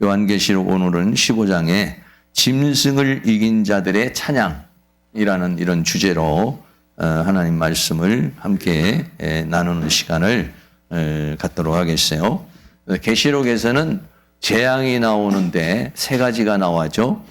요한계시록 오늘은 15장에 짐승을 이긴 자들의 찬양이라는 이런 주제로 하나님 말씀을 함께 나누는 시간을 갖도록 하겠어요. 계시록에서는 재앙이 나오는데 세 가지가 나와죠.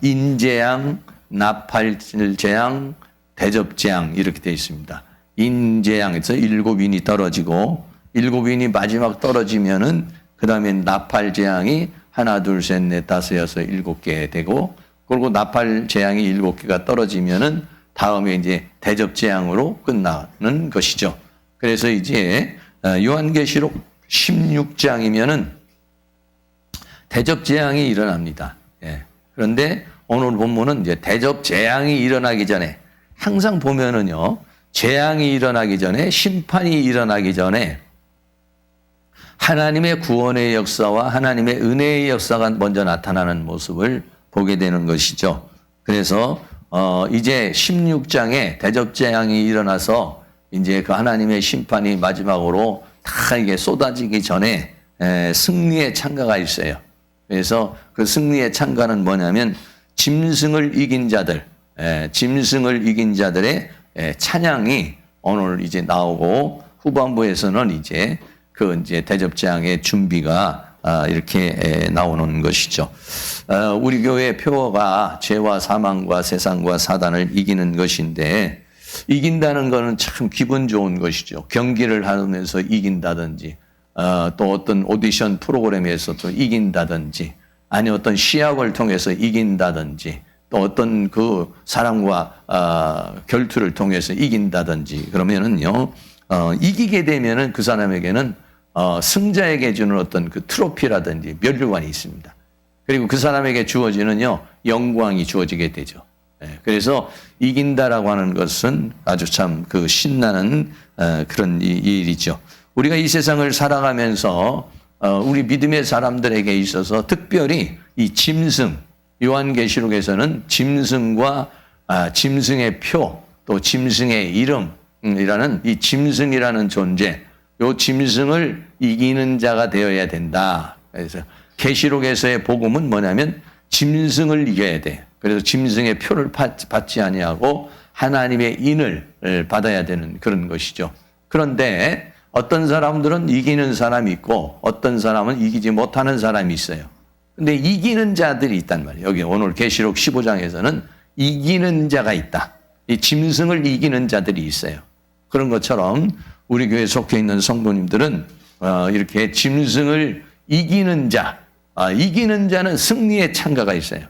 인재앙, 나팔재앙, 대접재앙 이렇게 되어 있습니다. 인재앙에서 7인이 떨어지고 7인이 마지막 떨어지면은 그 다음에 나팔재앙이 하나, 둘, 셋, 넷, 다섯, 여섯, 7개 되고 그리고 나팔재앙이 7개가 떨어지면은 다음에 이제 대접재앙으로 끝나는 것이죠. 그래서 이제 요한계시록 16장이면은 대접재앙이 일어납니다. 예. 그런데 오늘 본문은 이제 대접재앙이 일어나기 전에 항상 보면은요, 재앙이 일어나기 전에 심판이 일어나기 전에 하나님의 구원의 역사와 하나님의 은혜의 역사가 먼저 나타나는 모습을 보게 되는 것이죠. 그래서 이제 16장에 대접재앙이 일어나서 이제 그 하나님의 심판이 마지막으로 다 이게 쏟아지기 전에 승리의 찬가가 있어요. 그래서 그 승리의 찬가는 뭐냐면 짐승을 이긴 자들, 짐승을 이긴 자들의 찬양이 오늘 이제 나오고 후반부에서는 이제 그 이제 대접재앙의 준비가 이렇게 나오는 것이죠. 우리 교회 표어가 죄와 사망과 세상과 사단을 이기는 것인데 이긴다는 것은 참 기분 좋은 것이죠. 경기를 하면서 이긴다든지 또 어떤 오디션 프로그램에서도 이긴다든지 아니 어떤 시합을 통해서 이긴다든지 또 어떤 그 사람과 결투를 통해서 이긴다든지 그러면은요 이기게 되면은 그 사람에게는 승자에게 주는 어떤 그 트로피라든지 면류관이 있습니다. 그리고 그 사람에게 주어지는요 영광이 주어지게 되죠. 그래서 이긴다라고 하는 것은 아주 참 그 신나는 그런 일이죠. 우리가 이 세상을 살아가면서 우리 믿음의 사람들에게 있어서 특별히 이 짐승, 요한계시록에서는 짐승과 짐승의 표, 또 짐승의 이름이라는 이 짐승이라는 존재, 요 짐승을 이기는 자가 되어야 된다. 그래서 계시록에서의 복음은 뭐냐면 짐승을 이겨야 돼. 그래서 짐승의 표를 받지 아니하고 하나님의 인을 받아야 되는 그런 것이죠. 그런데 어떤 사람들은 이기는 사람이 있고 어떤 사람은 이기지 못하는 사람이 있어요. 근데 이기는 자들이 있단 말이에요. 여기 오늘 계시록 15장에서는 이기는 자가 있다. 이 짐승을 이기는 자들이 있어요. 그런 것처럼 우리 교회에 속해 있는 성도님들은 이렇게 짐승을 이기는 자, 이기는 자는 승리의 찬가가 있어요.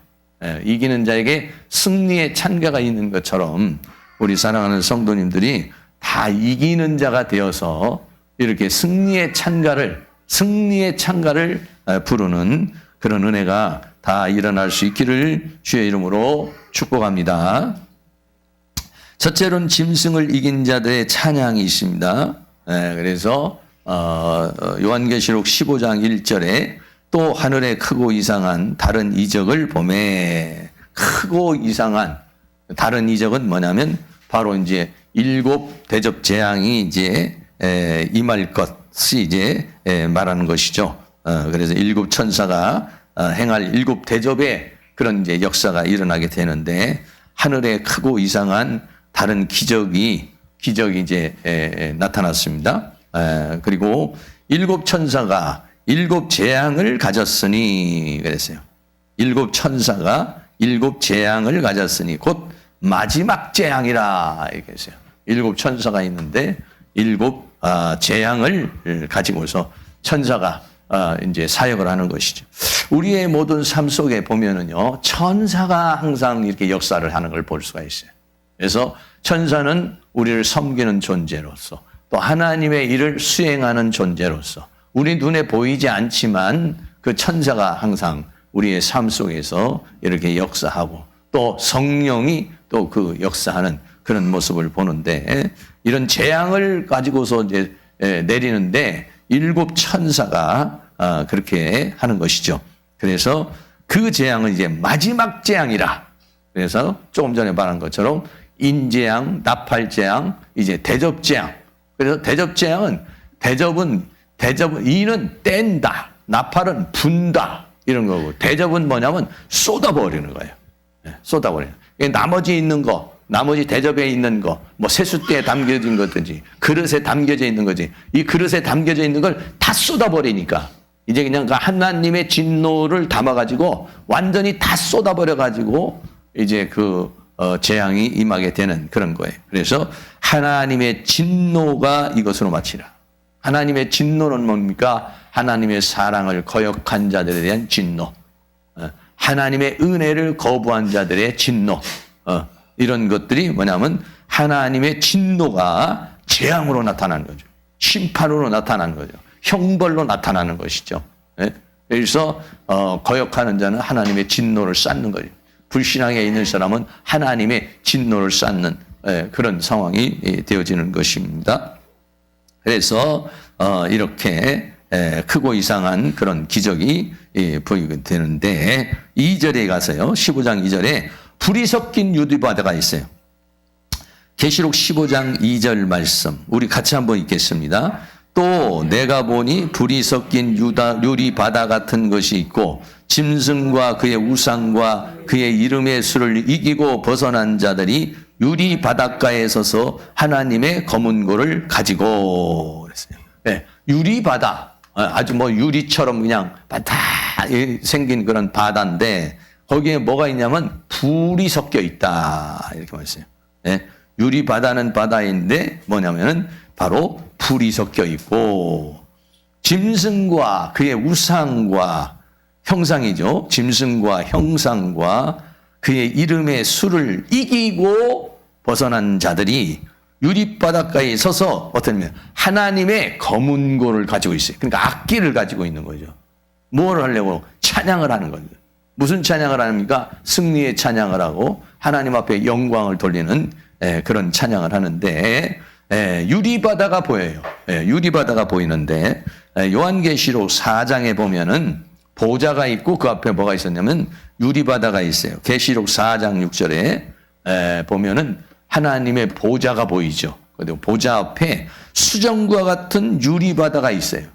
이기는 자에게 승리의 찬가가 있는 것처럼 우리 사랑하는 성도님들이 다 이기는 자가 되어서 이렇게 승리의 찬가를 부르는 그런 은혜가 다 일어날 수 있기를 주의 이름으로 축복합니다. 첫째로는 짐승을 이긴 자들의 찬양이 있습니다. 그래서 요한계시록 15장 1절에 또 하늘에 크고 이상한 다른 이적을 보매. 크고 이상한 다른 이적은 뭐냐면 바로 이제 7 대접 재앙이 이제 임할 것이 이제 말하는 것이죠. 그래서 7 천사가 행할 7 대접의 그런 이제 역사가 일어나게 되는데 하늘에 크고 이상한 다른 기적이 이제 나타났습니다. 그리고 7 천사가 7 재앙을 가졌으니 그랬어요. 7 천사가 7 재앙을 가졌으니 곧 마지막 재앙이라 이렇게 했어요. 7 천사가 있는데 7 재앙을 가지고서 천사가 이제 사역을 하는 것이죠. 우리의 모든 삶 속에 보면은요, 천사가 항상 이렇게 역사를 하는 걸 볼 수가 있어요. 그래서 천사는 우리를 섬기는 존재로서 또 하나님의 일을 수행하는 존재로서 우리 눈에 보이지 않지만 그 천사가 항상 우리의 삶 속에서 이렇게 역사하고 또 성령이 또 그 역사하는 그런 모습을 보는데 이런 재앙을 가지고서 이제 내리는데 7 천사가 그렇게 하는 것이죠. 그래서 그 재앙은 이제 마지막 재앙이라. 그래서 조금 전에 말한 것처럼 인재앙, 나팔재앙, 이제 대접재앙. 그래서 대접재앙은 대접은 이는 뗀다. 나팔은 분다 이런 거고, 대접은 뭐냐면 쏟아버리는 거예요. 쏟아버리는. 나머지 있는 거, 나머지 대접에 있는 거, 뭐 세숫대에 담겨진 거든지 그릇에 담겨져 있는 거지. 이 그릇에 담겨져 있는 걸 다 쏟아버리니까 이제 그냥 그 하나님의 진노를 담아가지고 완전히 다 쏟아버려가지고 이제 재앙이 임하게 되는 그런 거예요. 그래서 하나님의 진노가 이것으로 마치라. 하나님의 진노는 뭡니까? 하나님의 사랑을 거역한 자들에 대한 진노. 하나님의 은혜를 거부한 자들의 진노. 이런 것들이 뭐냐면 하나님의 진노가 재앙으로 나타나는 거죠. 심판으로 나타나는 거죠. 형벌로 나타나는 것이죠. 그래서 거역하는 자는 하나님의 진노를 쌓는 거죠. 불신앙에 있는 사람은 하나님의 진노를 쌓는 그런 상황이 되어지는 것입니다. 그래서 이렇게 크고 이상한 그런 기적이 보이게 되는데 2절에 가서요. 15장 2절에 불이 섞인 유리바다가 있어요. 계시록 15장 2절 말씀 우리 같이 한번 읽겠습니다. 또 내가 보니 불이 섞인 유리바다 같은 것이 있고 짐승과 그의 우상과 그의 이름의 수를 이기고 벗어난 자들이 유리 바닷가에 서서 하나님의 검은고를 가지고 그랬어요. 네, 유리 바다 아주 뭐 유리처럼 그냥 바다 생긴 그런 바다인데 거기에 뭐가 있냐면 불이 섞여 있다 이렇게 말했어요. 네, 유리 바다는 바다인데 뭐냐면은 바로 불이 섞여 있고 짐승과 그의 우상과 형상이죠. 짐승과 형상과 그의 이름의 수를 이기고 벗어난 자들이 유리바닷가에 서서 어떤 하나님의 검은고를 가지고 있어요. 그러니까 악기를 가지고 있는 거죠. 뭘 하려고? 찬양을 하는 거죠. 무슨 찬양을 합니까? 승리의 찬양을 하고 하나님 앞에 영광을 돌리는 그런 찬양을 하는데 유리바다가 보여요. 유리바다가 보이는데 요한계시록 4장에 보면은 보좌가 있고 그 앞에 뭐가 있었냐면 유리바다가 있어요. 계시록 4장 6절에 보면은 하나님의 보좌가 보이죠. 그리고 보좌 앞에 수정과 같은 유리바다가 있어요.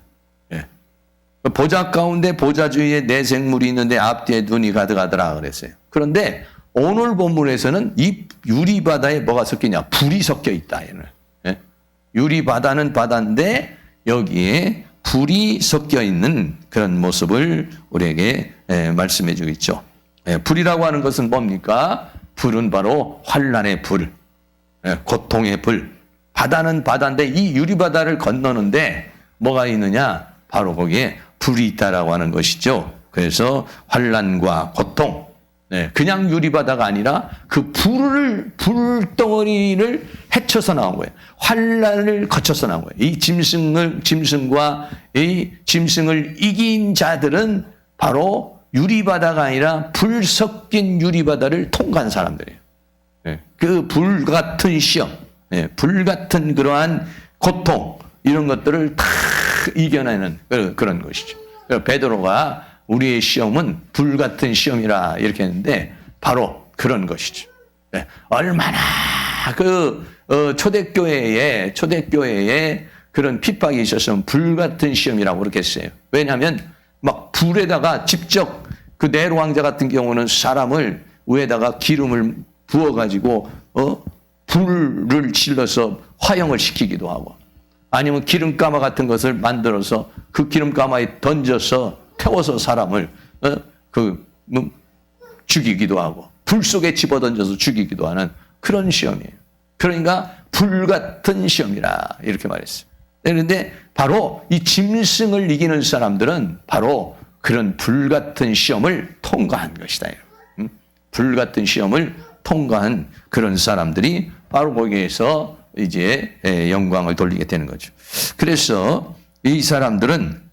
보좌 가운데 보좌 주위에 내 생물이 있는데 앞뒤에 눈이 가득하더라 그랬어요. 그런데 오늘 본문에서는 이 유리바다에 뭐가 섞이냐? 불이 섞여 있다. 유리바다는 바다인데 여기에 불이 섞여 있는 그런 모습을 우리에게 말씀해 주겠죠. 불이라고 하는 것은 뭡니까? 불은 바로 환난의 불, 고통의 불. 바다는 바다인데 이 유리바다를 건너는데 뭐가 있느냐? 바로 거기에 불이 있다라고 하는 것이죠. 그래서 환난과 고통, 그냥 유리바다가 아니라 그 불덩어리를 헤쳐서 나온 거예요. 환난을 거쳐서 나온 거예요. 이 짐승과 이 짐승을 이긴 자들은 바로 유리바다가 아니라 불 섞인 유리바다를 통과한 사람들이에요. 그 불 같은 시험, 불 같은 그러한 고통 이런 것들을 다 이겨내는 그런 것이죠. 베드로가 우리의 시험은 불 같은 시험이라 이렇게 했는데 바로 그런 것이죠. 얼마나 초대교회에 그런 핍박이 있었으면 불 같은 시험이라고 그렇게 했어요. 왜냐하면 막 불에다가 직접 그 네로 왕자 같은 경우는 사람을 위에다가 기름을 부어가지고 불을 질러서 화형을 시키기도 하고 아니면 기름가마 같은 것을 만들어서 그 기름가마에 던져서 태워서 사람을 죽이기도 하고 불 속에 집어던져서 죽이기도 하는 그런 시험이에요. 그러니까 불 같은 시험이라 이렇게 말했어요. 그런데 바로 이 짐승을 이기는 사람들은 바로 그런 불 같은 시험을 통과한 것이다. 불 같은 시험을 통과한 그런 사람들이 바로 거기에서 이제 영광을 돌리게 되는 거죠. 그래서 이 사람들은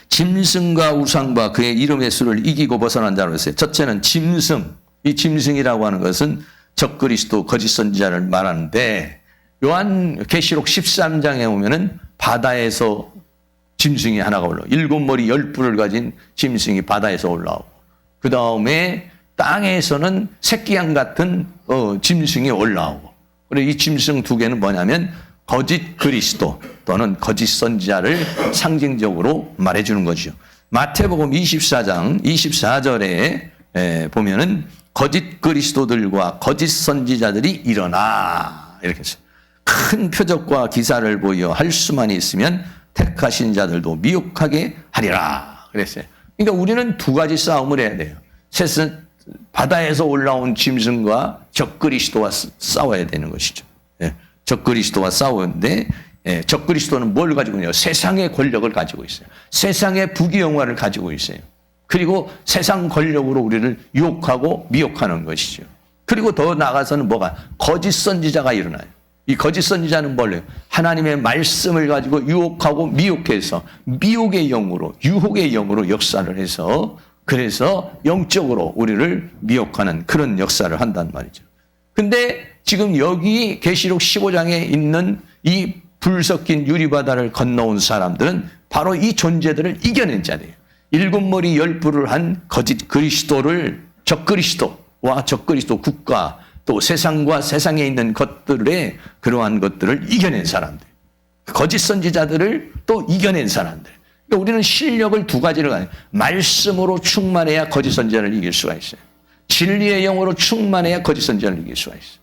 짐승과 우상과 그의 이름의 수를 이기고 벗어난 자로 했어요. 첫째는 짐승. 이 짐승이라고 하는 것은 적그리스도 거짓 선지자를 말하는데 요한계시록 13장에 보면은 바다에서 짐승이 하나가 올라오고 7머리 10뿔을 가진 짐승이 바다에서 올라오고 그 다음에 땅에서는 새끼양 같은 짐승이 올라오고 그리고 이 짐승 두 개는 뭐냐면 거짓 그리스도 또는 거짓 선지자를 상징적으로 말해주는 거죠. 마태복음 24장 24절에 보면은 거짓 그리스도들과 거짓 선지자들이 일어나 이렇게 했어요. 큰 표적과 기사를 보여 할 수만 있으면 택하신 자들도 미혹하게 하리라 그랬어요. 그러니까 우리는 두 가지 싸움을 해야 돼요. 셋은 바다에서 올라온 짐승과 적그리스도와 싸워야 되는 것이죠. 적그리스도와 싸우는데 적그리스도는 뭘 가지고 있냐면 세상의 권력을 가지고 있어요. 세상의 부귀영화를 가지고 있어요. 그리고 세상 권력으로 우리를 유혹하고 미혹하는 것이죠. 그리고 더 나아가서는 뭐가 거짓 선지자가 일어나요. 이 거짓 선지자는 뭘래요? 하나님의 말씀을 가지고 유혹하고 미혹해서 미혹의 영으로 유혹의 영으로 역사를 해서 그래서 영적으로 우리를 미혹하는 그런 역사를 한단 말이죠. 근데 지금 여기 계시록 15장에 있는 이 불 섞인 유리바다를 건너온 사람들은 바로 이 존재들을 이겨낸 자들이에요. 일곱 머리 열불을 한 거짓 그리스도를 적그리스도와 적그리스도 국가 또 세상과 세상에 있는 것들의 그러한 것들을 이겨낸 사람들. 거짓 선지자들을 또 이겨낸 사람들. 그러니까 우리는 실력을 두 가지를 가요. 말씀으로 충만해야 거짓 선지자를 이길 수가 있어요. 진리의 영으로 충만해야 거짓 선지자를 이길 수가 있어요.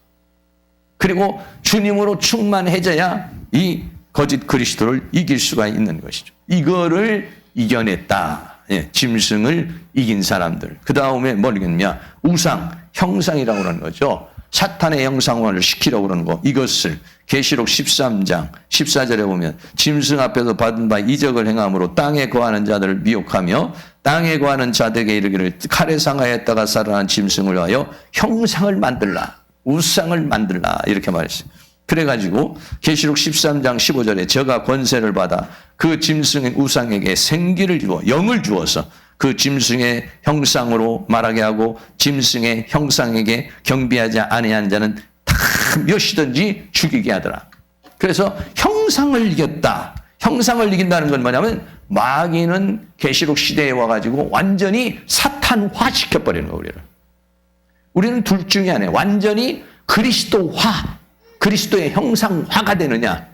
그리고 주님으로 충만해져야 이 거짓 그리스도를 이길 수가 있는 것이죠. 이거를 이겨냈다. 짐승을 이긴 사람들. 그 다음에 뭐겠냐? 우상, 형상이라고 하는 거죠. 사탄의 형상화를 시키려고 그러는 거. 이것을 계시록 13장 14절에 보면 짐승 앞에서 받은 바 이적을 행함으로 땅에 거하는 자들을 미혹하며 땅에 거하는 자들에게 이르기를 칼에 상하였다가 살아난 짐승을 하여 형상을 만들라. 우상을 만들라. 이렇게 말했어요. 그래가지고 계시록 13장 15절에 저가 권세를 받아 그 짐승의 우상에게 생기를 주어 영을 주어서 그 짐승의 형상으로 말하게 하고 짐승의 형상에게 경배하지 아니한 자는 다 몇이든지 죽이게 하더라. 그래서 형상을 이겼다. 형상을 이긴다는 건 뭐냐면 마귀는 계시록 시대에 와가지고 완전히 사탄화시켜버리는 거예요. 우리는 둘 중에 하나예요. 완전히 그리스도화, 그리스도의 형상화가 되느냐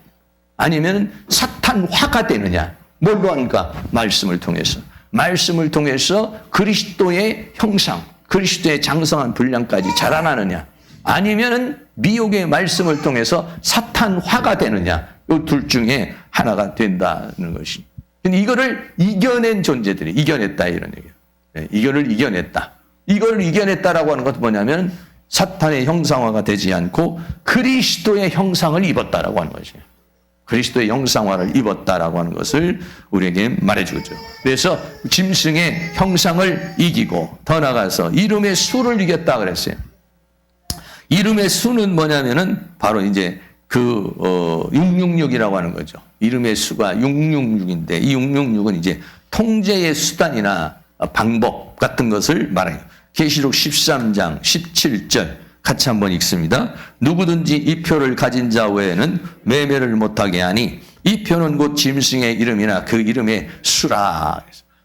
아니면 사탄화가 되느냐. 뭘로 하는가? 말씀을 통해서. 말씀을 통해서 그리스도의 형상, 그리스도의 장성한 분량까지 자라나느냐 아니면 미혹의 말씀을 통해서 사탄화가 되느냐. 이 둘 중에 하나가 된다는 것이. 이거를 이겨낸 존재들이 이겨냈다 이런 얘기예요. 이거를 이겨냈다. 이걸 이겨냈다라고 하는 것은 뭐냐면 사탄의 형상화가 되지 않고 그리스도의 형상을 입었다라고 하는 것이에요. 그리스도의 형상화를 입었다라고 하는 것을 우리에게 말해주죠. 그래서 짐승의 형상을 이기고 더 나가서 이름의 수를 이겼다 그랬어요. 이름의 수는 뭐냐면은 바로 이제 666이라고 하는 거죠. 이름의 수가 666인데 이 666은 이제 통제의 수단이나 방법 같은 것을 말해요. 계시록 13장 17절 같이 한번 읽습니다. 누구든지 이 표를 가진 자 외에는 매매를 못하게 하니 이 표는 곧 짐승의 이름이나 그 이름의 수라.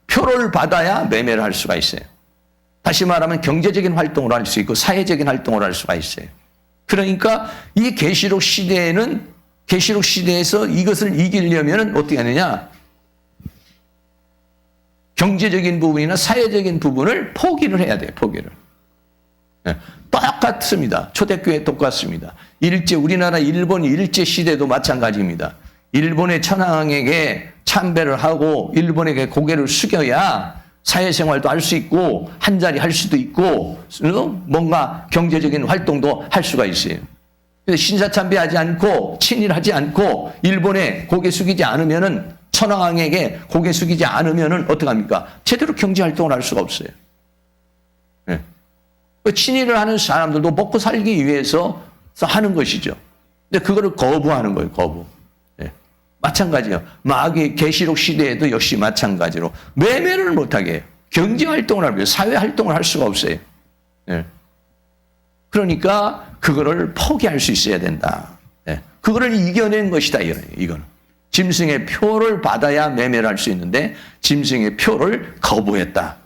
표를 받아야 매매를 할 수가 있어요. 다시 말하면 경제적인 활동을 할 수 있고 사회적인 활동을 할 수가 있어요. 그러니까 이 계시록 시대에는 계시록 시대에서 이것을 이기려면 어떻게 하느냐? 경제적인 부분이나 사회적인 부분을 포기를 해야 돼요. 포기를. 똑같습니다. 초대교회 똑같습니다. 우리나라 일본 일제 시대도 마찬가지입니다. 일본의 천황에게 참배를 하고 일본에게 고개를 숙여야 사회생활도 할 수 있고 한자리 할 수도 있고 뭔가 경제적인 활동도 할 수가 있어요. 신사참배하지 않고 친일하지 않고 일본에 고개 숙이지 않으면은 천황에게 고개 숙이지 않으면은 어떡합니까? 제대로 경제활동을 할 수가 없어요. 네. 친일을 하는 사람들도 먹고 살기 위해서 하는 것이죠. 근데 그거를 거부하는 거예요, 거부. 네. 마찬가지예요. 마귀 계시록 시대에도 역시 마찬가지로 매매를 못하게 해요. 경제활동을 하고 사회활동을 할 수가 없어요. 네. 그러니까 그거를 포기할 수 있어야 된다. 네. 그거를 이겨낸 것이다, 이거는. 짐승의 표를 받아야 매매를 할 수 있는데 짐승의 표를 거부했다.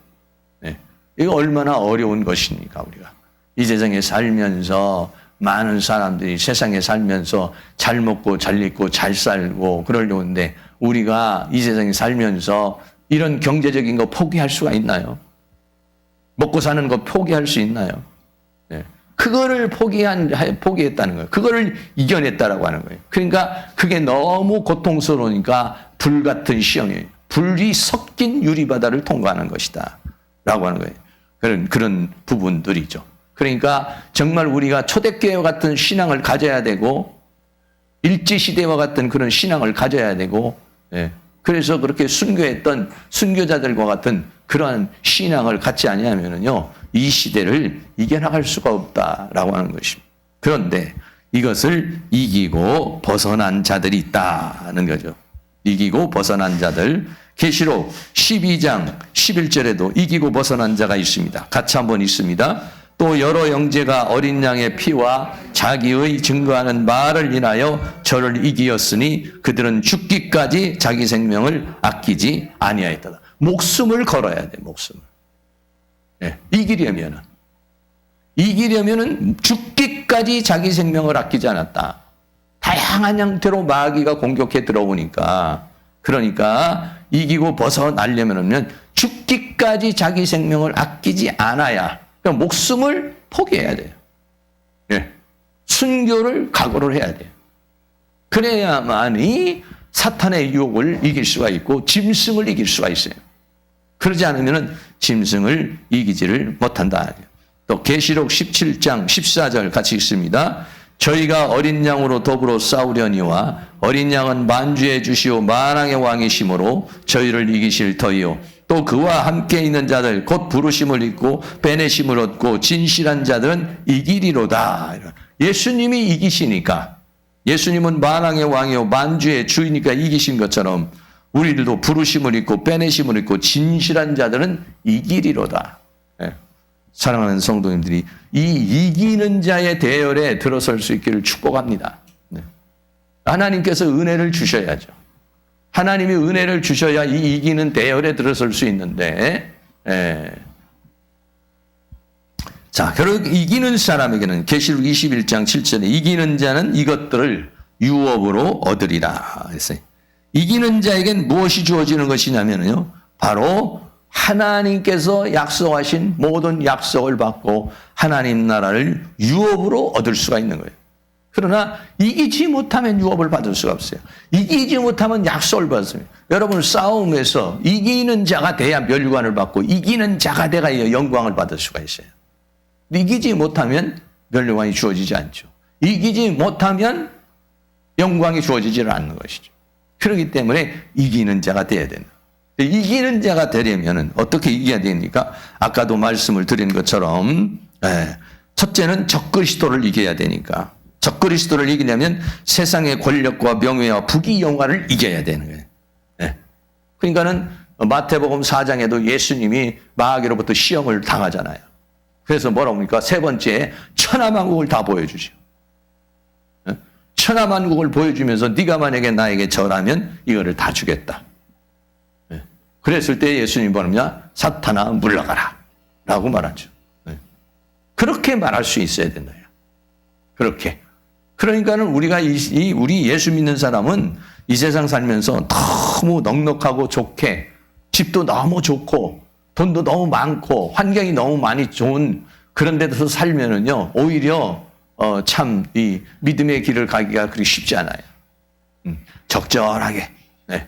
네. 이거 얼마나 어려운 것입니까, 우리가. 이 세상에 살면서 많은 사람들이 세상에 살면서 잘 먹고 잘 입고 잘 살고 그러려고 하는데 우리가 이 세상에 살면서 이런 경제적인 거 포기할 수가 있나요? 먹고 사는 거 포기할 수 있나요? 네. 그거를 포기했다는 거예요. 그거를 이겨냈다라고 하는 거예요. 그러니까 그게 너무 고통스러우니까 불 같은 시험이에요. 불이 섞인 유리바다를 통과하는 것이다. 라고 하는 거예요. 그런 부분들이죠. 그러니까 정말 우리가 초대교회와 같은 신앙을 가져야 되고 일제시대와 같은 그런 신앙을 가져야 되고 예. 그래서 그렇게 순교했던 순교자들과 같은 그러한 신앙을 갖지 아니하면은요 이 시대를 이겨나갈 수가 없다라고 하는 것입니다. 그런데 이것을 이기고 벗어난 자들이 있다는 거죠. 이기고 벗어난 자들. 계시록 12장 11절에도 이기고 벗어난 자가 있습니다. 같이 한번 있습니다. 또 여러 형제가 어린 양의 피와 자기의 증거하는 말을 인하여 저를 이기었으니 그들은 죽기까지 자기 생명을 아끼지 아니하였다. 목숨을 걸어야 돼. 목숨을. 네, 이기려면은 죽기까지 자기 생명을 아끼지 않았다. 다양한 형태로 마귀가 공격해 들어오니까 그러니까 이기고 벗어나려면은 죽기까지 자기 생명을 아끼지 않아야 그러니까 목숨을 포기해야 돼요. 네. 순교를 각오를 해야 돼요. 그래야만이 사탄의 유혹을 이길 수가 있고 짐승을 이길 수가 있어요. 그러지 않으면 짐승을 이기지를 못한다. 또 계시록 17장 14절 같이 읽습니다. 저희가 어린 양으로 더불어 싸우려니와 어린 양은 만주의 주시오 만왕의 왕이시므로 저희를 이기실 터이요. 또 그와 함께 있는 자들 곧 부르심을 입고 빼내심을 얻고 진실한 자들은 이기리로다. 예수님이 이기시니까 예수님은 만왕의 왕이요 만주의 주이니까 이기신 것처럼 우리들도 부르심을 입고 빼내심을 입고 진실한 자들은 이기리로다. 네. 사랑하는 성도님들이 이 이기는 자의 대열에 들어설 수 있기를 축복합니다. 네. 하나님께서 은혜를 주셔야죠. 하나님이 은혜를 주셔야 이 이기는 대열에 들어설 수 있는데 자, 결국 이기는 사람에게는 계시록 21장 7절에 이기는 자는 이것들을 유업으로 얻으리라 했어요. 이기는 자에겐 무엇이 주어지는 것이냐면요. 바로 하나님께서 약속하신 모든 약속을 받고 하나님 나라를 유업으로 얻을 수가 있는 거예요. 그러나 이기지 못하면 유업을 받을 수가 없어요. 이기지 못하면 약속을 받습니다. 여러분 싸움에서 이기는 자가 돼야 멸관을 받고 이기는 자가 돼야 영광을 받을 수가 있어요. 이기지 못하면 멸관이 주어지지 않죠. 이기지 못하면 영광이 주어지지 않는 것이죠. 그렇기 때문에 이기는 자가 돼야 된다. 이기는 자가 되려면 어떻게 이겨야 됩니까? 아까도 말씀을 드린 것처럼 첫째는 적그리스도를 이겨야 되니까 적그리스도를 이기려면 세상의 권력과 명예와 부귀 영화를 이겨야 되는 거예요. 그러니까는 마태복음 4장에도 예수님이 마귀로부터 시험을 당하잖아요. 그래서 뭐라고 합니까? 세 번째 천하만국을 다 보여주죠. 천하만국을 보여주면서 네가 만약에 나에게 절하면 이거를 다 주겠다. 그랬을 때 예수님이 뭐냐면 사탄아 물러가라 라고 말하죠. 그렇게 말할 수 있어야 된다. 그렇게. 그러니까는 우리가 우리 예수 믿는 사람은 이 세상 살면서 너무 넉넉하고 좋게 집도 너무 좋고 돈도 너무 많고 환경이 너무 많이 좋은 그런 데서 살면은요 오히려 참 이 믿음의 길을 가기가 그렇게 쉽지 않아요. 적절하게.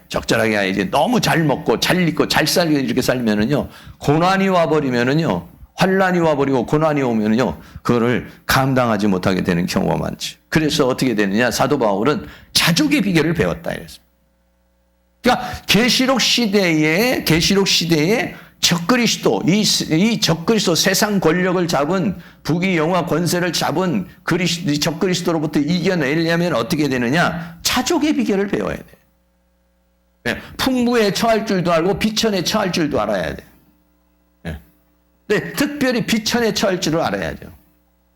적절하게 해야지. 너무 잘 먹고 잘 입고 잘 살고 이렇게 살면은요 고난이 와버리면은요 환란이 와버리고 고난이 오면은요 그거를 감당하지 못하게 되는 경우가 많죠. 그래서 어떻게 되느냐 사도 바울은 자족의 비결을 배웠다 이랬습니다. 그러니까 계시록 시대에 적그리스도 이 적그리스도 세상 권력을 잡은 부귀 영화 권세를 잡은 적그리스도로부터 이겨내려면 어떻게 되느냐 자족의 비결을 배워야 돼. 풍부에 처할 줄도 알고 비천에 처할 줄도 알아야 돼. 네, 특별히 비천에 처할 줄을 알아야죠.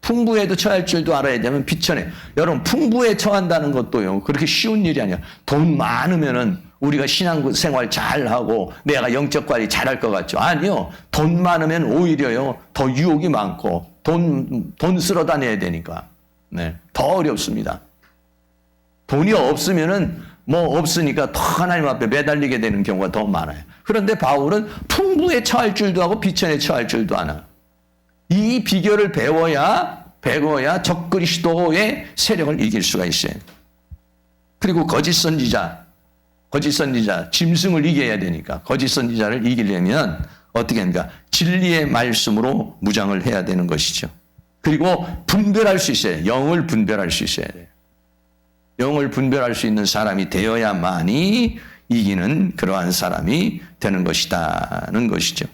풍부에도 처할 줄도 알아야 되면 비천에. 여러분 풍부에 처한다는 것도요 그렇게 쉬운 일이 아니야. 돈 많으면은 우리가 신앙생활 잘하고 내가 영적 관리 잘할 것 같죠. 아니요. 돈 많으면 오히려요 더 유혹이 많고 돈 쓸어 다녀야 되니까. 네, 더 어렵습니다. 돈이 없으면은 뭐 없으니까 더 하나님 앞에 매달리게 되는 경우가 더 많아요. 그런데 바울은 풍부에 처할 줄도 하고 비천에 처할 줄도 아나. 이 비결을 배워야 적그리스도의 세력을 이길 수가 있어요. 그리고 거짓 선지자, 짐승을 이겨야 되니까 거짓 선지자를 이기려면 어떻게 합니까? 진리의 말씀으로 무장을 해야 되는 것이죠. 그리고 분별할 수 있어요. 영을 분별할 수 있어야 돼요. 영을 분별할 수 있는 사람이 되어야만이 이기는 그러한 사람이 되는 것이다는 것이죠.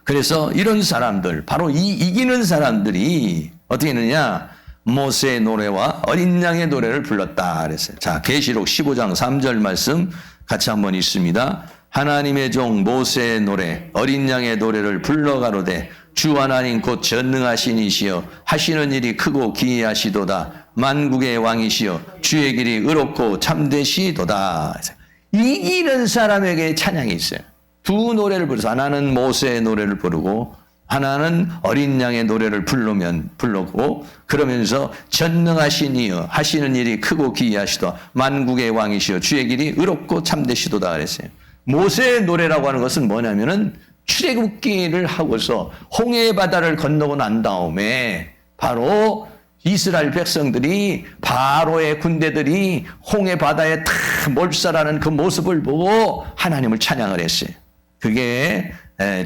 그래서 이런 사람들, 바로 이 이기는 사람들이 어떻게 했느냐? 모세의 노래와 어린 양의 노래를 불렀다 그랬어요. 자, 계시록 15장 3절 말씀 같이 한번 읽습니다. 하나님의 종 모세의 노래, 어린 양의 노래를 불러가로되 주 하나님 곧 전능하신 이시여 하시는 일이 크고 기이하시도다. 만국의 왕이시여 주의 길이 의롭고 참되시도다. 이기는 사람에게 찬양이 있어요. 두 노래를 부르서 하나는 모세의 노래를 부르고 하나는 어린 양의 노래를 부르고 그러면서 전능하신 이여 하시는 일이 크고 기이하시도다. 만국의 왕이시여 주의 길이 의롭고 참되시도다 그랬어요. 모세의 노래라고 하는 것은 뭐냐면은 출애굽기를 하고서 홍해 바다를 건너고 난 다음에 바로 이스라엘 백성들이 바로의 군대들이 홍해 바다에 다 몰살하는 그 모습을 보고 하나님을 찬양을 했어요. 그게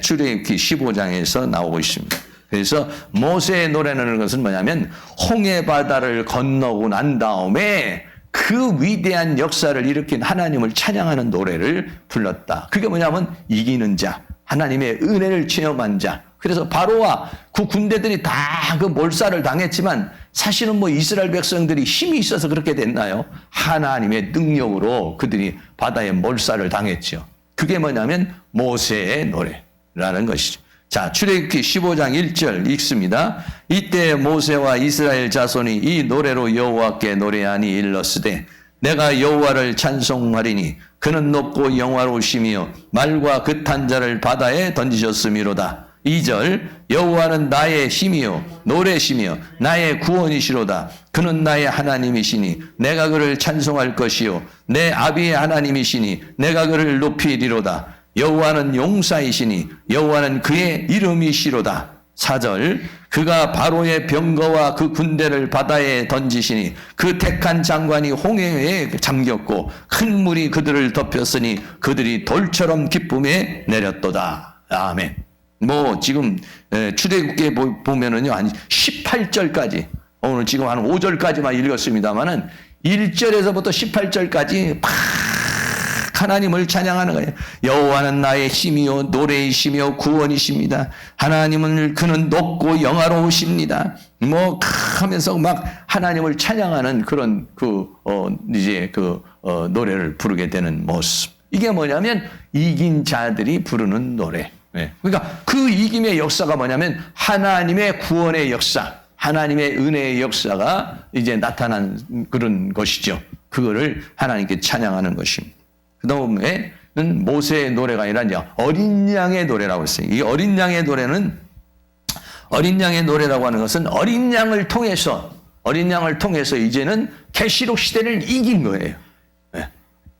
출애굽기 15장에서 나오고 있습니다. 그래서 모세의 노래라는 것은 뭐냐면 홍해 바다를 건너고 난 다음에 그 위대한 역사를 일으킨 하나님을 찬양하는 노래를 불렀다. 그게 뭐냐면 이기는 자, 하나님의 은혜를 체험한 자. 그래서 바로와 그 군대들이 다 그 몰살을 당했지만 사실은 뭐 이스라엘 백성들이 힘이 있어서 그렇게 됐나요? 하나님의 능력으로 그들이 바다에 몰살을 당했죠. 그게 뭐냐면 모세의 노래라는 것이죠. 자, 출애굽기 15장 1절 읽습니다. 이때 모세와 이스라엘 자손이 이 노래로 여호와께 노래하니 일렀으되 내가 여호와를 찬송하리니 그는 높고 영화로우시며 말과 긋한 자를 바다에 던지셨음이로다. 2절 여호와는 나의 힘이요 노래시며 나의 구원이시로다. 그는 나의 하나님이시니 내가 그를 찬송할 것이요 내 아비의 하나님이시니 내가 그를 높이리로다. 여호와는 용사이시니 여호와는 그의 이름이시로다. 4절 그가 바로의 병거와 그 군대를 바다에 던지시니 그 택한 장관이 홍해에 잠겼고 큰 물이 그들을 덮였으니 그들이 돌처럼 기쁨에 내렸도다. 아멘. 뭐 지금 출애굽기에 보면은요 한 18절까지 오늘 지금 한 5절까지만 읽었습니다만은 1절에서부터 18절까지 팍 하나님을 찬양하는 거예요. 여호와는 나의 힘이요 노래이시며 구원이십니다. 하나님은 그는 높고 영화로우십니다. 뭐 하면서 막 하나님을 찬양하는 그런 노래를 부르게 되는 모습. 이게 뭐냐면 이긴 자들이 부르는 노래. 그러니까 그 이김의 역사가 뭐냐면 하나님의 구원의 역사, 하나님의 은혜의 역사가 이제 나타난 그런 것이죠. 그거를 하나님께 찬양하는 것입니다. 그 다음에는 모세의 노래가 아니라 이제 어린 양의 노래라고 했어요. 이 어린 양의 노래라고 하는 것은 어린 양을 통해서 이제는 계시록 시대를 이긴 거예요.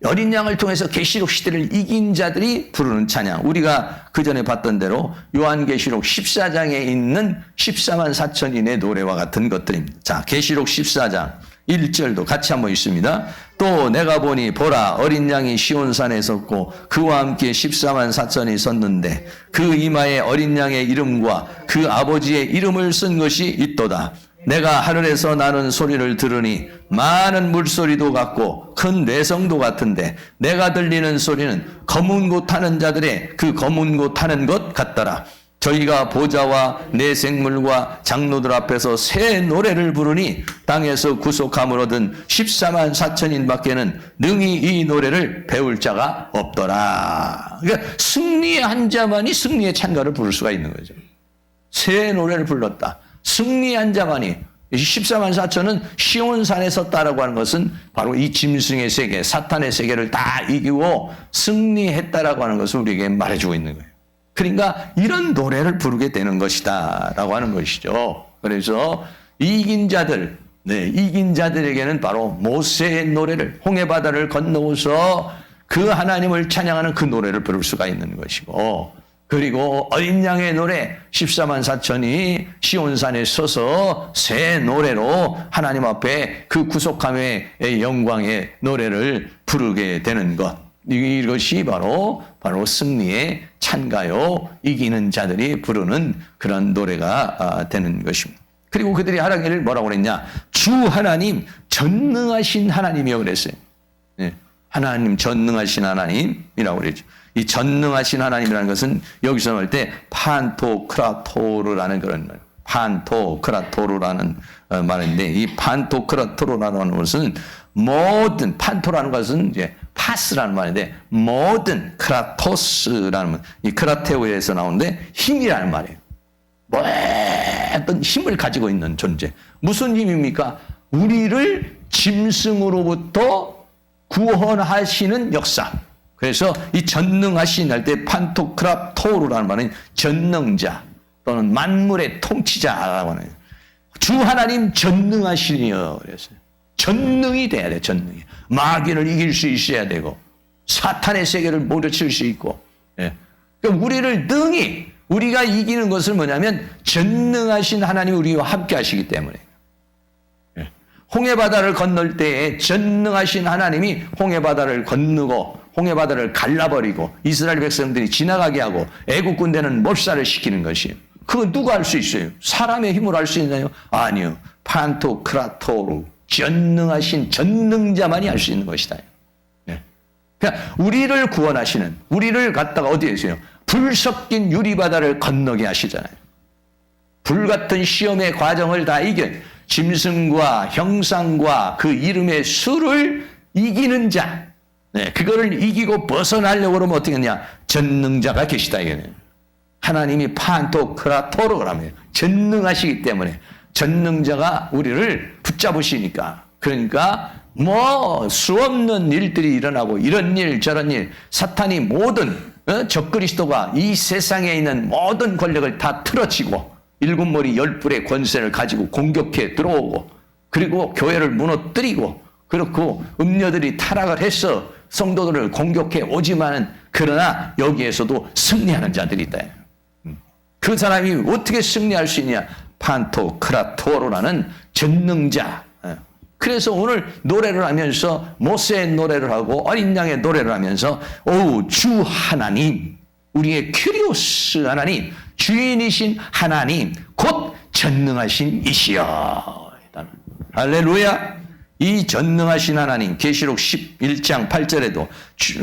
어린 양을 통해서 계시록 시대를 이긴 자들이 부르는 찬양. 우리가 그 전에 봤던 대로 요한계시록 14장에 있는 14만 4천인의 노래와 같은 것들입니다. 자, 계시록 14장 1절도 같이 한번 읽습니다. 또 내가 보니 보라 어린 양이 시온산에 섰고 그와 함께 14만 4천이 섰는데 그 이마에 어린 양의 이름과 그 아버지의 이름을 쓴 것이 있도다. 내가 하늘에서 나는 소리를 들으니 많은 물소리도 같고 큰 내성도 같은데 내가 들리는 소리는 검은 고 타는 자들의 그 검은 고 타는 것 같더라. 저희가 보좌와 내 생물과 장로들 앞에서 새 노래를 부르니 땅에서 구속함을 얻은 14만 4천인 밖에는 능히 이 노래를 배울 자가 없더라. 그러니까 승리한 자만이 승리의 찬가를 부를 수가 있는 거죠. 새 노래를 불렀다. 승리한 자만이 14만 4천은 시온산에 섰다라고 하는 것은 바로 이 짐승의 세계, 사탄의 세계를 다 이기고 승리했다라고 하는 것을 우리에게 말해주고 있는 거예요. 그러니까 이런 노래를 부르게 되는 것이다 라고 하는 것이죠. 그래서 이긴 자들, 이긴 자들에게는 바로 모세의 노래를, 홍해바다를 건너오서 그 하나님을 찬양하는 그 노래를 부를 수가 있는 것이고, 그리고 어린 양의 노래 14만 4천이 시온산에 서서 새 노래로 하나님 앞에 그 구속함의 영광의 노래를 부르게 되는 것. 이것이 바로 승리의 찬가요, 이기는 자들이 부르는 그런 노래가 되는 것입니다. 그리고 그들이 하라기를 뭐라고 그랬냐? 주 하나님 전능하신 하나님이요 그랬어요. 하나님 전능하신 하나님이라고 그랬죠. 이 전능하신 하나님이라는 것은 여기서 볼 때 판토크라토르라는 그런 말, 판토크라토르라는 말인데, 이 판토크라토르라는 것은 모든, 판토라는 것은 이제 파스라는 말인데, 모든 크라토스라는 말, 이 크라테오에서 나오는데 힘이라는 말이에요. 모든 힘을 가지고 있는 존재. 무슨 힘입니까? 우리를 짐승으로부터 구원하시는 역사. 그래서 이 전능하신 할 때 판토크라토르라는 말은 전능자 또는 만물의 통치자라고 하는, 주 하나님 전능하시니요 그랬어요. 전능이 돼야 돼. 전능이. 마귀를 이길 수 있어야 되고 사탄의 세계를 몰아칠 수 있고. 그러니까 우리를 능히, 우리가 이기는 것은 뭐냐면 전능하신 하나님이 우리와 함께 하시기 때문에. 홍해바다를 건널 때에 전능하신 하나님이 홍해바다를 건너고 홍해바다를 갈라버리고 이스라엘 백성들이 지나가게 하고 애국 군대는 몰살을 시키는 것이에요. 그거 누가 할 수 있어요? 사람의 힘으로 할 수 있나요? 아니요. 판토크라토르, 전능하신 전능자만이 할 수 있는 것이다. 그러니까 우리를 구원하시는, 우리를 갖다가 어디에 있어요? 불 섞인 유리바다를 건너게 하시잖아요. 불같은 시험의 과정을 다 이겨 짐승과 형상과 그 이름의 수를 이기는 자, 그거를 이기고 벗어나려고 그러면 어떻게 하냐? 전능자가 계시다 이거는. 하나님이 판토크라토르라며 전능하시기 때문에 전능자가 우리를 붙잡으시니까. 그러니까 뭐 수없는 일들이 일어나고 이런 일 저런 일, 사탄이 모든 적그리스도가 이 세상에 있는 모든 권력을 다 틀어치고 일곱 머리 열 뿔의 권세를 가지고 공격해 들어오고, 그리고 교회를 무너뜨리고, 그렇고 음녀들이 타락을 해서 성도들을 공격해 오지만은, 그러나 여기에서도 승리하는 자들이 있다. 그 사람이 어떻게 승리할 수 있냐? 판토크라토르라는 전능자. 그래서 오늘 노래를 하면서 모세의 노래를 하고 어린 양의 노래를 하면서 주 하나님, 우리의 큐리오스 하나님, 주인이신 하나님, 곧 전능하신 이시여. 할렐루야. 이 전능하신 하나님, 계시록 11장 8절에도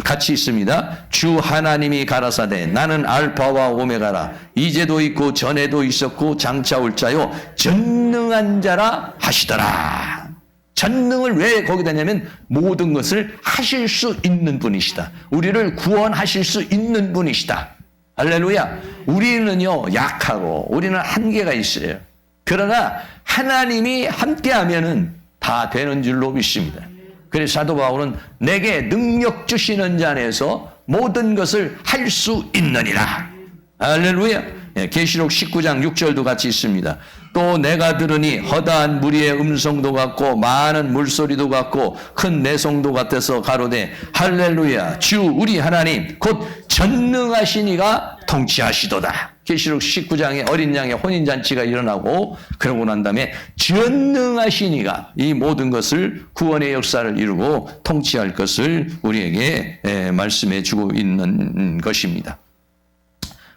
같이 있습니다. 주 하나님이 가라사대 나는 알파와 오메가라, 이제도 있고 전에도 있었고 장차 올 자요 전능한 자라 하시더라. 전능을 왜 거기다 냐면 모든 것을 하실 수 있는 분이시다. 우리를 구원하실 수 있는 분이시다. 할렐루야. 우리는요 약하고 우리는 한계가 있어요. 그러나 하나님이 함께하면은 다 되는 줄로 믿습니다. 그래서 사도 바울은 내게 능력 주시는 자 안에서 모든 것을 할 수 있느니라. 할렐루야. 계시록 19장 6절도 같이 있습니다. 또 내가 들으니 허다한 무리의 음성도 같고 많은 물소리도 같고 큰 내성도 같아서 가로되 할렐루야, 주 우리 하나님 곧 전능하신 이가 통치하시도다. 계시록 19장에 어린 양의 혼인잔치가 일어나고, 그러고 난 다음에 전능하신 이가 이 모든 것을, 구원의 역사를 이루고 통치할 것을 우리에게 말씀해 주고 있는 것입니다.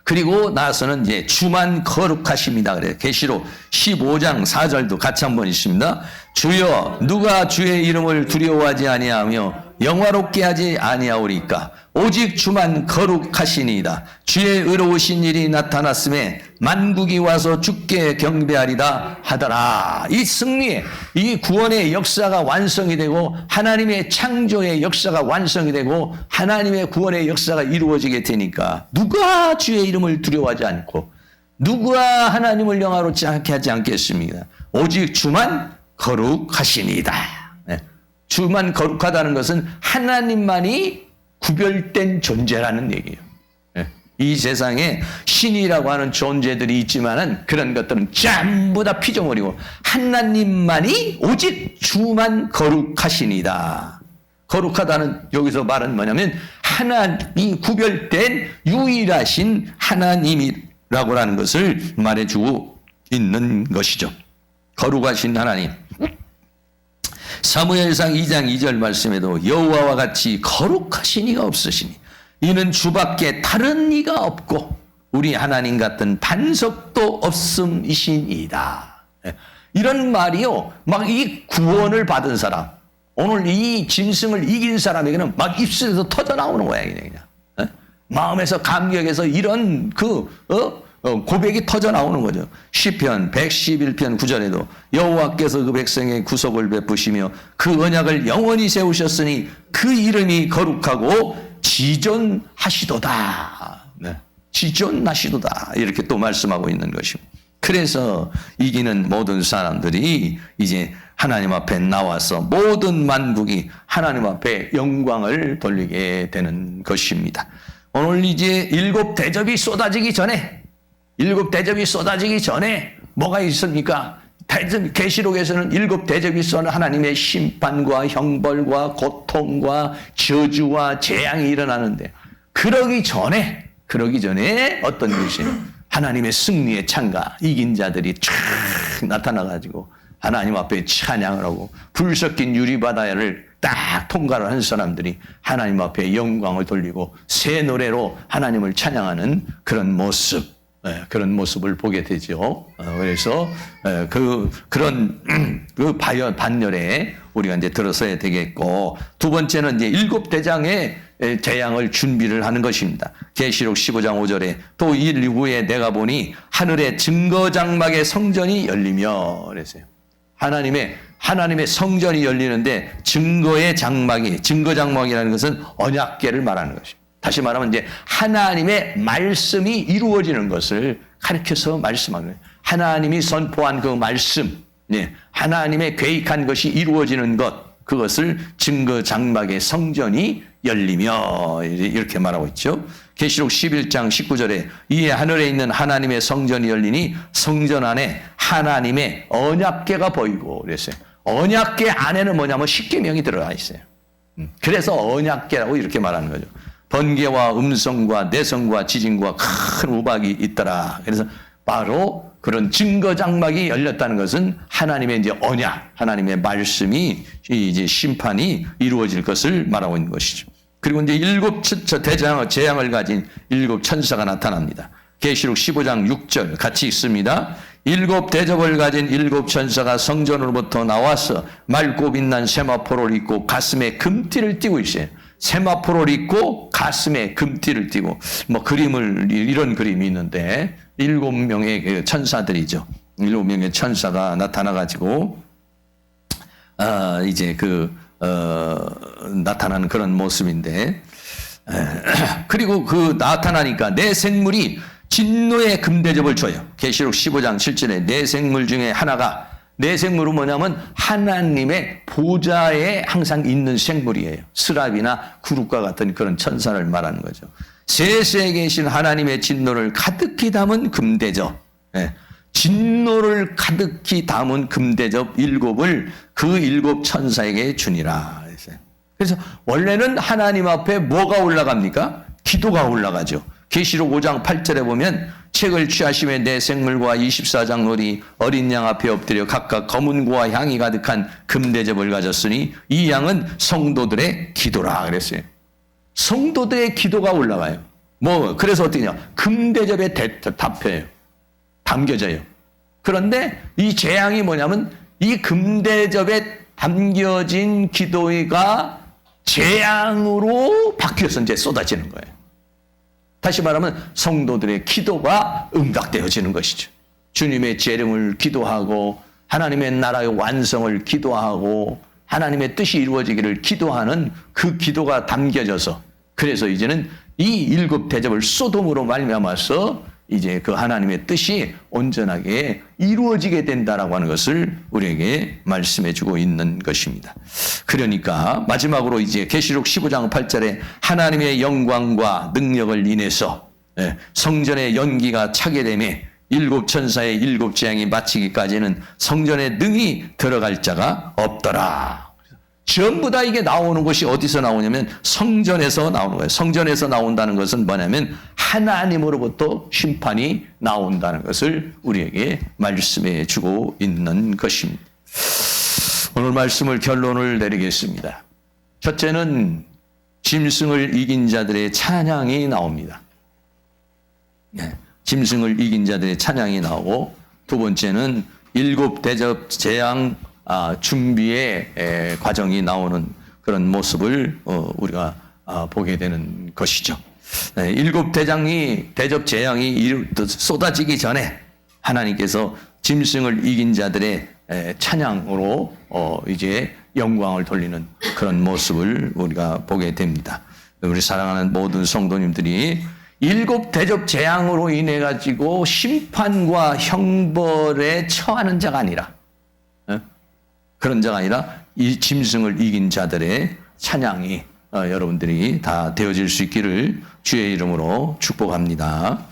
그리고 나서는 이제 주만 거룩하십니다. 그래요. 계시록 15장 4절도 같이 한번 있습니다. 주여 누가 주의 이름을 두려워하지 아니하며 영화롭게 하지 아니하오리까? 오직 주만 거룩하시니이다. 주의 의로우신 일이 나타났음에 만국이 와서 주께 경배하리다 하더라. 이 승리의, 이 구원의 역사가 완성이 되고 하나님의 창조의 역사가 완성이 되고 하나님의 구원의 역사가 이루어지게 되니까 누가 주의 이름을 두려워하지 않고 누가 하나님을 영화롭지 않게 하지 않겠습니까? 오직 주만 거룩하시니이다. 주만 거룩하다는 것은 하나님만이 구별된 존재라는 얘기예요. 이 세상에 신이라고 하는 존재들이 있지만은 그런 것들은 전부 다 피조물이고 하나님만이 오직 주만 거룩하시니다. 거룩하다는 여기서 말은 뭐냐면 하나님이 구별된 유일하신 하나님이라고 하는 것을 말해주고 있는 것이죠. 거룩하신 하나님. 사무엘상 2장 2절 말씀에도 여호와와 같이 거룩하신 이가 없으시니 이는 주밖에 다른 이가 없고 우리 하나님 같은 반석도 없음이시니이다. 이런 말이요, 막 이 구원을 받은 사람, 오늘 이 짐승을 이긴 사람에게는 막 입술에서 터져 나오는 거야, 그냥. 마음에서 감격해서 이런 고백이 터져 나오는 거죠. 시편 111편 9절에도 여호와께서 그 백성의 구속을 베푸시며 그 언약을 영원히 세우셨으니 그 이름이 거룩하고 지존하시도다. 네. 지존하시도다. 이렇게 또 말씀하고 있는 것입니다. 그래서 이기는 모든 사람들이 이제 하나님 앞에 나와서 모든 만국이 하나님 앞에 영광을 돌리게 되는 것입니다. 오늘 이제 일곱 대접이 쏟아지기 전에 뭐가 있습니까? 계시록에서는 일곱 대접이 쏟아 하나님의 심판과 형벌과 고통과 저주와 재앙이 일어나는데 그러기 전에 어떤 것이 하나님의 승리의 창가 이긴 자들이 쫙 나타나가지고 하나님 앞에 찬양을 하고 불 섞인 유리바다를 딱 통과를 한 사람들이 하나님 앞에 영광을 돌리고 새 노래로 하나님을 찬양하는 그런 모습을 보게 되죠. 그래서 그런 반열에 우리가 이제 들어서야 되겠고, 두 번째는 이제 일곱 대장의 재앙을 준비를 하는 것입니다. 계시록 15장 5절에 또 이후에 내가 보니 하늘의 증거 장막의 성전이 열리며 그랬어요. 하나님의 성전이 열리는데 증거 장막이라는 것은 언약궤를 말하는 것입니다. 다시 말하면 이제 하나님의 말씀이 이루어지는 것을 가르쳐서 말씀하는 거예요. 하나님이 선포한 그 말씀, 하나님의 계획한 것이 이루어지는 것, 그것을 증거 장막의 성전이 열리며 이렇게 말하고 있죠. 계시록 11장 19절에 이에 하늘에 있는 하나님의 성전이 열리니 성전 안에 하나님의 언약궤가 보이고 그랬어요. 언약궤 안에는 뭐냐면 십계명이 들어가 있어요. 그래서 언약궤라고 이렇게 말하는 거죠. 번개와 음성과 내성과 지진과 큰 우박이 있더라. 그래서 바로 그런 증거 장막이 열렸다는 것은 하나님의 이제 언약, 하나님의 말씀이 이제 심판이 이루어질 것을 말하고 있는 것이죠. 그리고 이제 일곱 재앙을 가진 일곱 천사가 나타납니다. 계시록 15장 6절 같이 있습니다. 일곱 대접을 가진 일곱 천사가 성전으로부터 나와서 맑고 빛난 세마포를 입고 가슴에 금띠를 띠고 있어요. 세마포를 입고 가슴에 금띠를 띠고 이런 그림이 있는데 일곱 명의 천사들이죠. 일곱 명의 천사가 나타나가지고 나타나는 그런 모습인데 그리고 그 나타나니까 내 생물이 진노의 금대접을 줘요. 계시록 15장 7절에 내 생물 중에 하나가 내 생물은 뭐냐면 하나님의 보좌에 항상 있는 생물이에요. 스랍이나 구룩과 같은 그런 천사를 말하는 거죠. 세세에 계신 하나님의 진노를 가득히 담은 금대접, 진노를 가득히 담은 금대접 일곱을 그 일곱 천사에게 주니라. 그래서 원래는 하나님 앞에 뭐가 올라갑니까? 기도가 올라가죠. 계시록 5장 8절에 보면 책을 취하심에 내 생물과 24장 놀이 어린 양 앞에 엎드려 각각 검은 고와 향이 가득한 금대접을 가졌으니 이 양은 성도들의 기도라 그랬어요. 성도들의 기도가 올라가요. 그래서 어떠냐? 금대접에 담겨져요. 그런데 이 재앙이 뭐냐면 이 금대접에 담겨진 기도가 재앙으로 바뀌어서 이제 쏟아지는 거예요. 다시 말하면 성도들의 기도가 응답되어지는 것이죠. 주님의 재림을 기도하고 하나님의 나라의 완성을 기도하고 하나님의 뜻이 이루어지기를 기도하는 그 기도가 담겨져서 그래서 이제는 이 일곱 대접을 쏟음으로 말미암아서 이제 그 하나님의 뜻이 온전하게 이루어지게 된다라고 하는 것을 우리에게 말씀해 주고 있는 것입니다. 그러니까 마지막으로 이제 계시록 15장 8절에 하나님의 영광과 능력을 인해서 성전의 연기가 차게 되매 일곱 천사의 일곱 재앙이 마치기까지는 성전에 능히 들어갈 자가 없더라. 전부 다 이게 나오는 것이 어디서 나오냐면 성전에서 나오는 거예요. 성전에서 나온다는 것은 뭐냐면 하나님으로부터 심판이 나온다는 것을 우리에게 말씀해 주고 있는 것입니다. 오늘 말씀을 결론을 내리겠습니다. 첫째는 짐승을 이긴 자들의 찬양이 나옵니다. 짐승을 이긴 자들의 찬양이 나오고, 두 번째는 일곱 대접 재앙 준비의 과정이 나오는 그런 모습을 우리가 보게 되는 것이죠. 일곱 대접 재앙이 쏟아지기 전에 하나님께서 짐승을 이긴 자들의 찬양으로 이제 영광을 돌리는 그런 모습을 우리가 보게 됩니다. 우리 사랑하는 모든 성도님들이 일곱 대접 재앙으로 인해 가지고 심판과 형벌에 처하는 자가 아니라, 그런 자가 아니라 이 짐승을 이긴 자들의 찬양이 여러분들이 다 되어질 수 있기를 주의 이름으로 축복합니다.